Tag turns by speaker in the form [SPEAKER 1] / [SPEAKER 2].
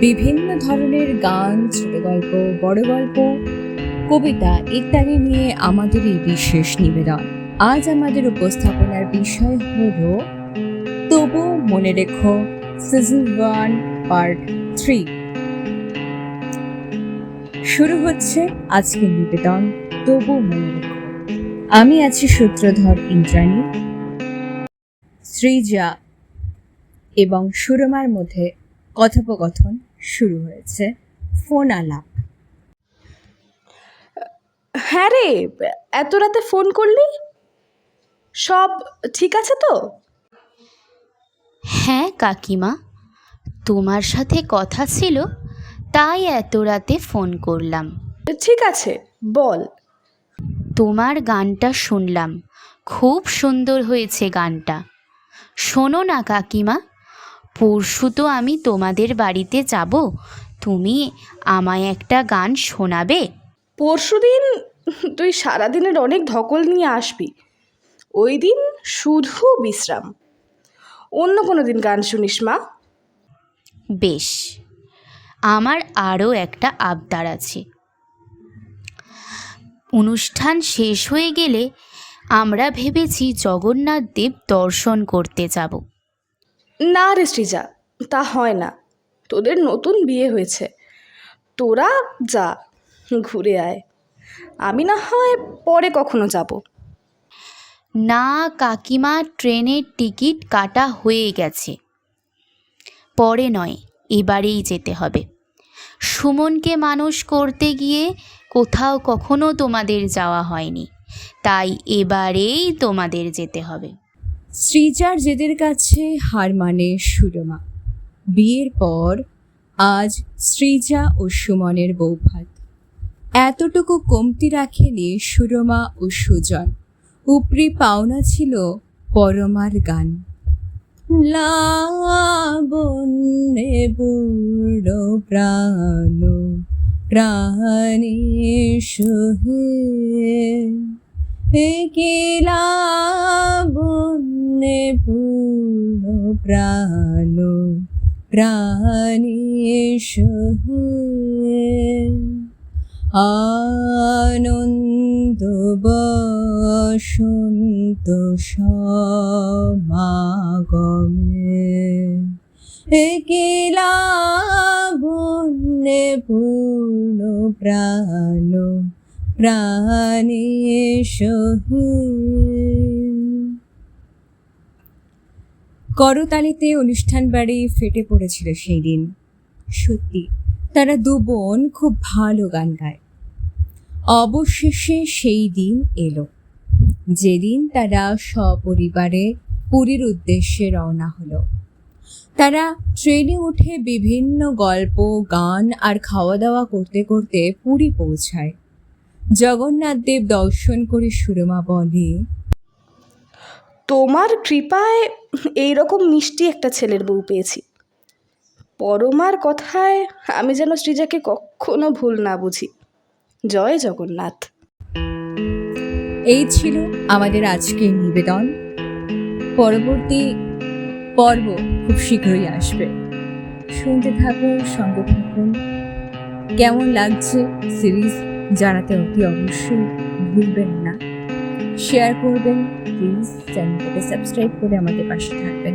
[SPEAKER 1] বিভিন্ন ধরনের গান, ছোট গল্প, বড় গল্প, কবিতা ইত্যাদি নিয়ে আমাদের এই বিশেষ নিবেদন। আজ আমাদের উপস্থাপনার বিষয় হল তবু মনে রেখো সিজন 1 পার্ট 3। শুরু হচ্ছে আজকের নিবেদন তবু মনে রেখো। আমি আছি সূত্রধর ইন্দ্রাণী। সৃজা এবং সুরমার মধ্যে কথোপকথন শুরু হয়েছে। ফোন আলাপ।
[SPEAKER 2] হ্যাঁ রে, এত রাতে ফোন করলি? সব ঠিক আছে তো?
[SPEAKER 3] হ্যাঁ কাকিমা, তোমার সাথে কথা ছিল, তাই এত রাতে ফোন করলাম।
[SPEAKER 2] ঠিক আছে, বল।
[SPEAKER 3] তোমার গানটা শুনলাম, খুব সুন্দর হয়েছে গানটা। শোনো না কাকিমা, পরশু তো আমি তোমাদের বাড়িতে যাব, তুমি আমায় একটা গান শোনাবে?
[SPEAKER 2] পরশুদিন তুই সারাদিনের অনেক ধকল নিয়ে আসবি, ওই দিন শুধু বিশ্রাম। অন্য কোনো দিন গান শুনিস মা।
[SPEAKER 3] বেশ, আমার আরও একটা আবদার আছে। অনুষ্ঠান শেষ হয়ে গেলে আমরা ভেবেছি জগন্নাথ দেব দর্শন করতে যাব।
[SPEAKER 2] না রে সৃজা, তা হয় না। তোদের নতুন বিয়ে হয়েছে, তোরা যা, ঘুরে আয়। আমি না হয় পরে কখনো যাব।
[SPEAKER 3] না কাকিমা, ট্রেনের টিকিট কাটা হয়ে গেছে, পরে নয়, এবারেই যেতে হবে। সুমনকে মানুষ করতে গিয়ে কোথাও কখনো তোমাদের যাওয়া হয়নি, তাই এবারেই তোমাদের যেতে হবে।
[SPEAKER 1] সৃজার জেদের কাছে হার মানে সুরমা। বিয়ের পর আজ সৃজা ও সুমনের বৌভাত। এতটুকু কমতি রাখেনি সুরমা ও সুজন। উপরি পাওনা ছিল পরমার গান। লাবণ্যে বুড়ো প্রাণ প্রাণে সহে, কে লাবণ্যে বুড়ো প্রাণ প্রাণে সহে, আনন্দ বসন্ত সমাগমে, কে লাবণ্যে পূর্ণ প্রাণ প্রাণে সহে। করতালিতে অনুষ্ঠান বাড়ি ফেটে পড়েছিল সেই দিন। সত্যি তারা দু বোন খুব ভালো গান গায়। অবশেষে সেই দিন এলো, যেদিন তারা সপরিবারে পুরীর উদ্দেশ্যে রওনা হলো। তারা ট্রেনে উঠে বিভিন্ন গল্প, গান আর খাওয়া দাওয়া করতে করতে পুরী পৌঁছায়। জগন্নাথ দেব দর্শন করে সুরমা বলে,
[SPEAKER 2] তোমার কৃপায় এইরকম মিষ্টি একটা ছেলের বউ পেয়েছি। পরমার কথায় আমি যেন সৃজাকে কখনো ভুল না বুঝি। জয় জগন্নাথ।
[SPEAKER 1] এই ছিল আমাদের আজকের নিবেদন। পরবর্তী পর্ব খুব শীঘ্রই আসবে। শুনতে থাকুন, সঙ্গে থাকুন। কেমন লাগছে সিরিজ জানাতে অতি অবশ্যই ভুলবেন না। শেয়ার করবেন প্লিজ, চ্যানেলটাকে সাবস্ক্রাইব করে আমাদের পাশে থাকবেন।